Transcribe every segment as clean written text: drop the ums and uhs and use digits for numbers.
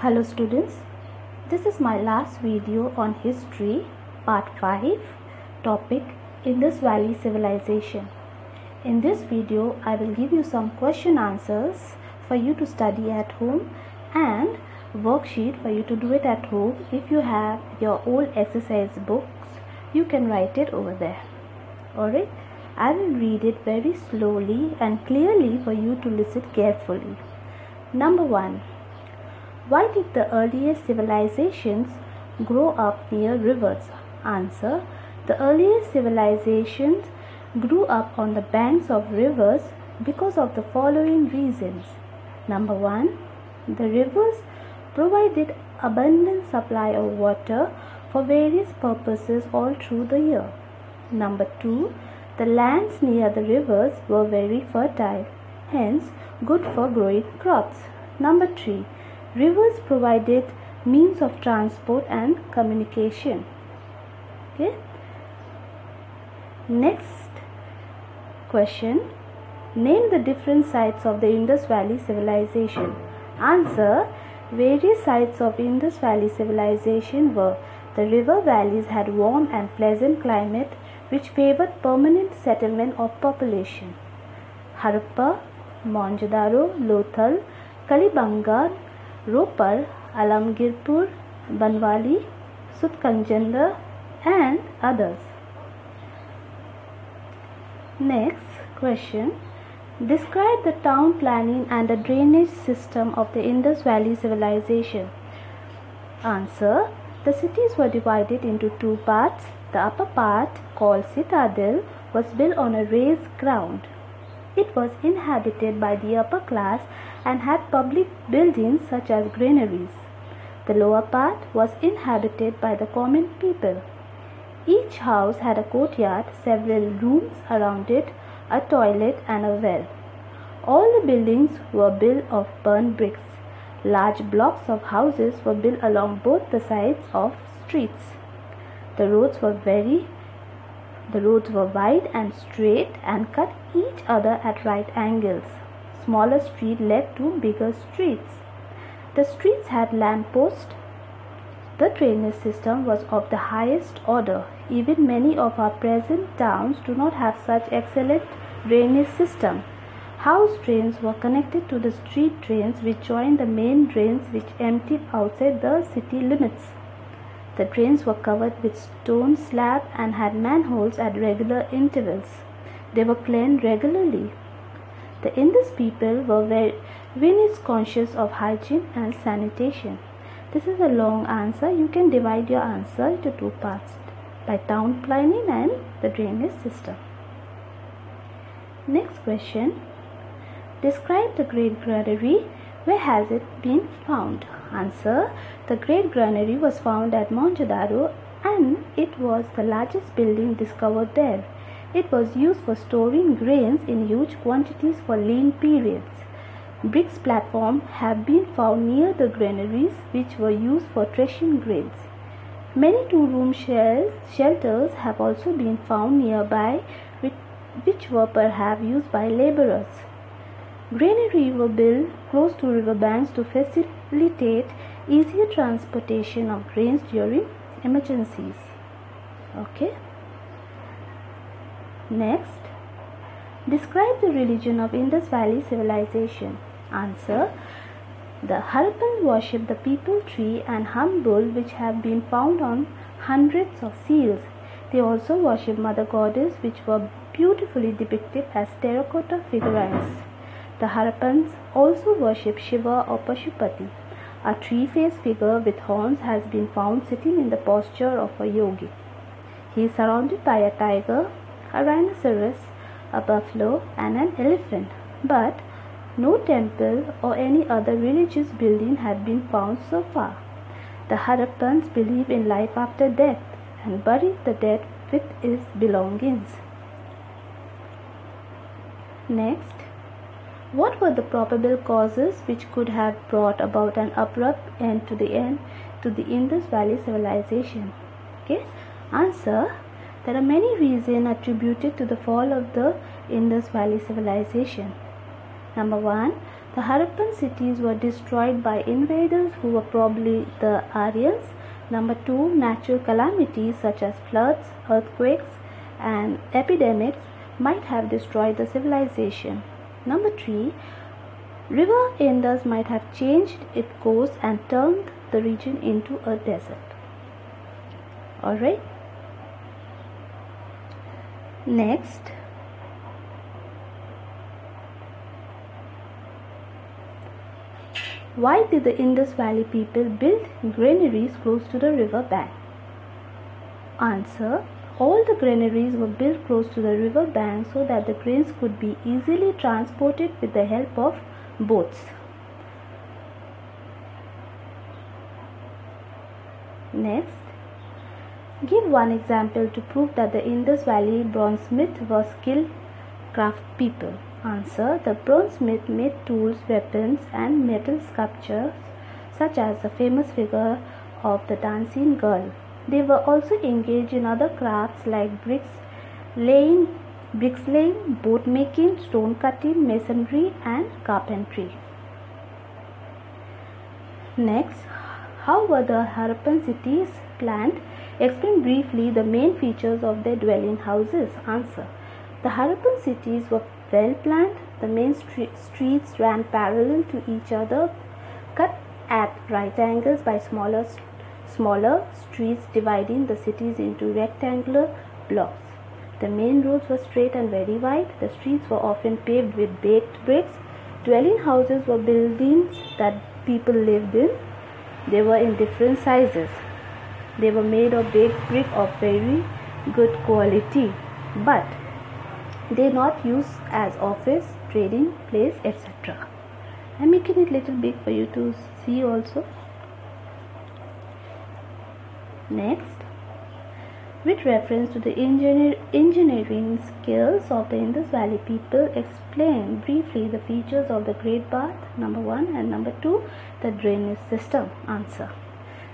Hello students, this is my last video on history part 5 topic Indus Valley Civilization. In this video I will give you some question answers for you to study at home and worksheet for you to do it at home. If you have your old exercise books you can write it over there. Alright, I will read it very slowly and clearly for you to listen carefully. Number 1. Why did the earliest civilizations grow up near rivers? Answer. The earliest civilizations grew up on the banks of rivers because of the following reasons. Number 1. The rivers provided abundant supply of water for various purposes all through the year. Number 2. The lands near the rivers were very fertile, hence good for growing crops. Number 3. Rivers provided means of transport and communication. Okay. Next question. Name the different sites of the Indus Valley civilization. Answer. Various sites of Indus Valley civilization were: the river valleys had warm and pleasant climate which favored permanent settlement of population. Harappa, Mohenjo-daro, Lothal, Kalibangan, Ropar, Alamgirpur, Banwali, Sutkanjanda and others. Next question. Describe the town planning and the drainage system of the Indus Valley civilization. Answer. The cities were divided into two parts. The upper part, called Citadel, was built on a raised ground. It was inhabited by the upper class and had public buildings such as granaries. The lower part was inhabited by the common people. Each house had a courtyard, several rooms around it, a toilet and a well. All the buildings were built of burnt bricks. Large blocks of houses were built along both the sides of streets. The roads were wide and straight and cut each other at right angles. Smaller streets led to bigger streets. The streets had lampposts. The drainage system was of the highest order. Even many of our present towns do not have such excellent drainage system. House drains were connected to the street drains which joined the main drains which emptied outside the city limits. The drains were covered with stone slab and had manholes at regular intervals. They were cleaned regularly. The Indus people were very conscious of hygiene and sanitation. This is a long answer. You can divide your answer into two parts, by town planning and the drainage system. Next question. Describe the Great Granary. Where has it been found? Answer. The Great Granary was found at Mohenjo-daro and it was the largest building discovered there. It was used for storing grains in huge quantities for lean periods. Bricks platforms have been found near the granaries which were used for threshing grains. Many two-room shelters have also been found nearby which were perhaps used by laborers. Granaries were built close to riverbanks to facilitate easier transportation of grains during emergencies. Okay. Next, describe the religion of Indus Valley civilization. Answer. The Harappans worshipped the peepal tree and hum bull which have been found on hundreds of seals. They also worshipped Mother Goddess which were beautifully depicted as terracotta figurines. The Harappans also worshipped Shiva or Pashupati. A three-faced figure with horns has been found sitting in the posture of a yogi. He is surrounded by a tiger, a rhinoceros, a buffalo and an elephant, but no temple or any other religious building had been found so far. The Harappans believe in life after death and buried the dead with his belongings. Next, what were the probable causes which could have brought about an abrupt end to the Indus Valley civilization? Okay. Answer. There are many reasons attributed to the fall of the Indus Valley civilization. Number 1. The Harappan cities were destroyed by invaders who were probably the Aryans. Number 2, natural calamities such as floods, earthquakes, and epidemics might have destroyed the civilization. Number 3, River Indus might have changed its course and turned the region into a desert. Alright. Next, why did the Indus Valley people build granaries close to the river bank? Answer. All the granaries were built close to the river bank so that the grains could be easily transported with the help of boats. Next, give one example to prove that the Indus Valley bronzesmith were skilled craft people. Answer. The bronzesmith made tools, weapons, and metal sculptures such as the famous figure of the dancing girl. They were also engaged in other crafts like bricklaying, boat making, stone cutting, masonry, and carpentry. Next, how were the Harappan cities planned? Explain briefly the main features of their dwelling houses. Answer. The Harappan cities were well planned. The main streets ran parallel to each other, cut at right angles by smaller streets dividing the cities into rectangular blocks. The main roads were straight and very wide. The streets were often paved with baked bricks. Dwelling houses were buildings that people lived in. They were in different sizes. They were made of baked brick of very good quality, but they not used as office, trading place, etc. I'm making it little big for you to see also. Next, with reference to the engineering skills of the Indus Valley people, explain briefly the features of the Great Bath, number 1, and number 2, the drainage system. Answer.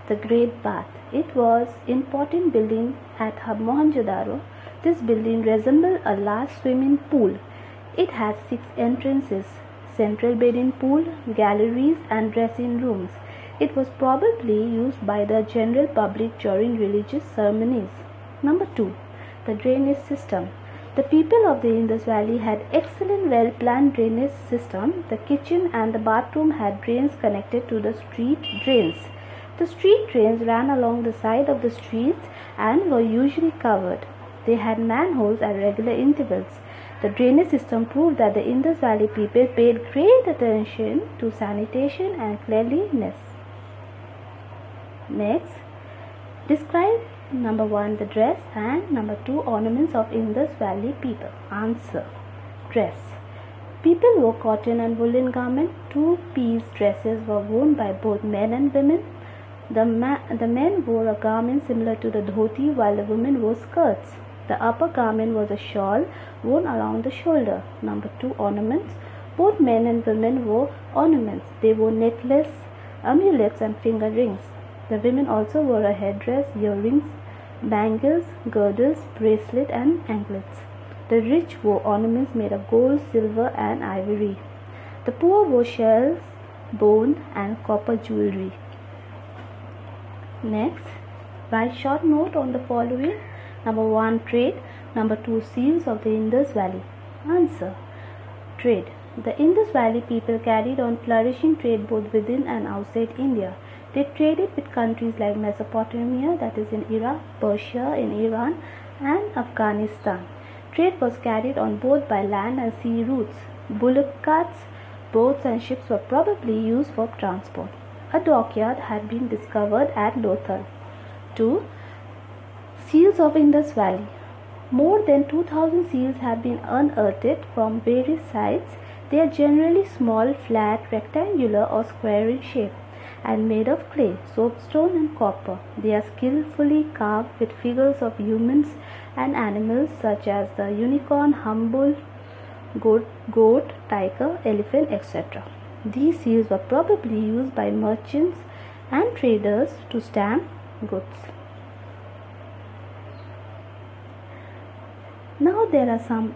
The Great Bath. It was an important building at Mohenjo-daro. This building resembled a large swimming pool. It has 6 entrances, central bathing pool, galleries, and dressing rooms. It was probably used by the general public during religious ceremonies. Number 2. The drainage system. The people of the Indus Valley had excellent well-planned drainage system. The kitchen and the bathroom had drains connected to the street drains. The street drains ran along the side of the streets and were usually covered. They had manholes at regular intervals. The drainage system proved that the Indus Valley people paid great attention to sanitation and cleanliness. Next, describe number 1 the dress and number 2 ornaments of Indus Valley people. Answer. Dress. People wore cotton and woolen garments. 2-piece dresses were worn by both men and women. The men wore a garment similar to the dhoti while the women wore skirts. The upper garment was a shawl worn around the shoulder. Number 2 ornaments. Both men and women wore ornaments. They wore necklaces, amulets, and finger rings. The women also wore a headdress, earrings, bangles, girdles, bracelet, and anklets. The rich wore ornaments made of gold, silver, and ivory. The poor wore shells, bone, and copper jewelry. Next, write short note on the following. Number 1 trade. Number 2 seals of the Indus Valley. Answer. Trade. The Indus Valley people carried on flourishing trade both within and outside India. They traded with countries like Mesopotamia, that is in Iraq, Persia in Iran, and Afghanistan. Trade was carried on both by land and sea routes. Bullock carts, boats, and ships were probably used for transport. A dockyard had been discovered at Lothal. 2. Seals of Indus Valley. More than 2,000 seals have been unearthed from various sites. They are generally small, flat, rectangular, or square in shape, and made of clay, soapstone, and copper. They are skillfully carved with figures of humans and animals such as the unicorn, humble, goat, tiger, elephant, etc. These seals were probably used by merchants and traders to stamp goods. Now there are some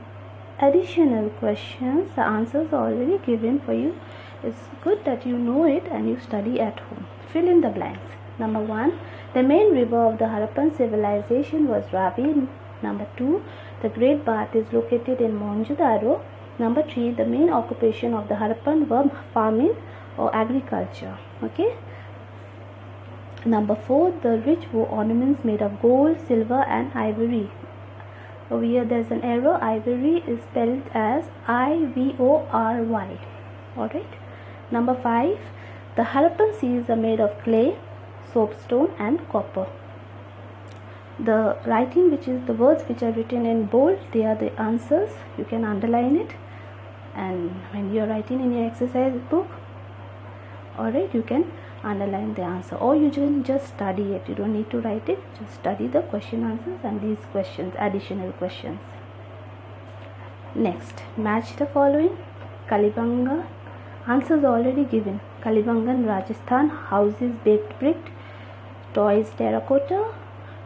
additional questions. The answers are already given for you. it's good that you know it and you study at home. Fill in the blanks. Number 1, the main river of the Harappan civilization was Ravi. Number 2, the Great Bath is located in Mohenjo-daro. Number 3, the main occupation of the Harappan were farming or agriculture. Okay. Number 4, the rich wore ornaments made of gold, silver and ivory. Over here there's an error. Ivory is spelled as I-V-O-R-Y. Alright. Number 5, the Harappan seals are made of clay, soapstone and copper. The writing, which is the words which are written in bold, they are the answers. You can underline it, and when you are writing in your exercise book, alright, you can underline the answer, or you can just study it. You don't need to write it, just study the question answers and these questions, additional questions. Next, match the following. Kalibanga, answers already given. Kalibangan, Rajasthan, houses baked brick, toys terracotta,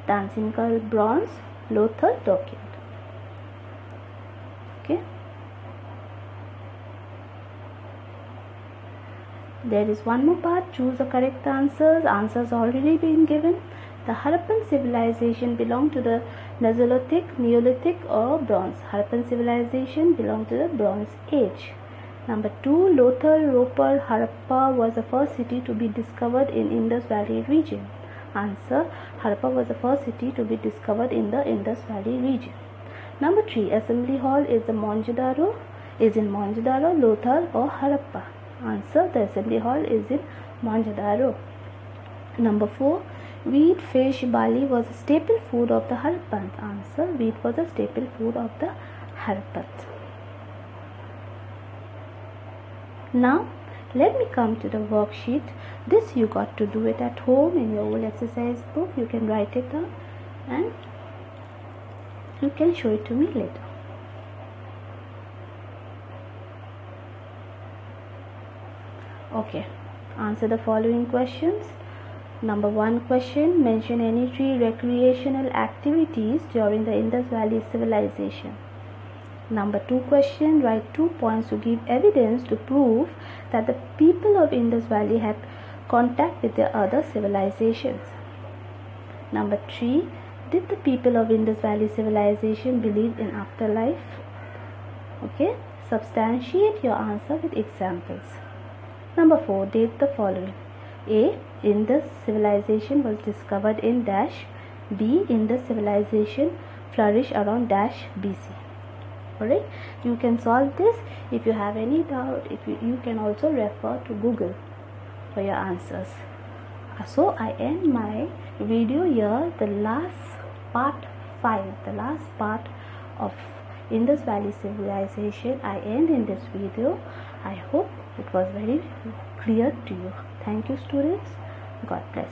dancing girl bronze, Lothal document. Okay. There is one more part. Choose the correct answers. Answers already been given. The Harappan civilization belonged to the Mesolithic, Neolithic or Bronze. Harappan civilization belonged to the Bronze Age. Number 2, Lothal, Ropar, Harappa was the first city to be discovered in Indus Valley region. Answer, Harappa was the first city to be discovered in the Indus Valley region. Number 3, Assembly Hall is in Mohenjo-daro, Lothal or Harappa. Answer, the Assembly Hall is in Mohenjo-daro. Number 4, wheat, fish, barley was a staple food of the Harappans. Answer, wheat was a staple food of the Harappans. Now, let me come to the worksheet. This you got to do it at home in your old exercise book. You can write it down and you can show it to me later. Okay, answer the following questions. Number 1 question, mention any 3 recreational activities during the Indus Valley civilization. Number 2 question, write 2 points to give evidence to prove that the people of Indus Valley had contact with their other civilizations. Number 3, did the people of Indus Valley civilization believe in afterlife? Okay, substantiate your answer with examples. Number 4, date the following. A, Indus civilization was discovered in dash. B, Indus civilization flourished around dash BC. Alright, you can solve this. If you have any doubt, you can also refer to Google for your answers. So I end my video here. The last part 5, the last part of Indus Valley civilization, I end in this video. I hope it was very clear to you. Thank you, students. God bless.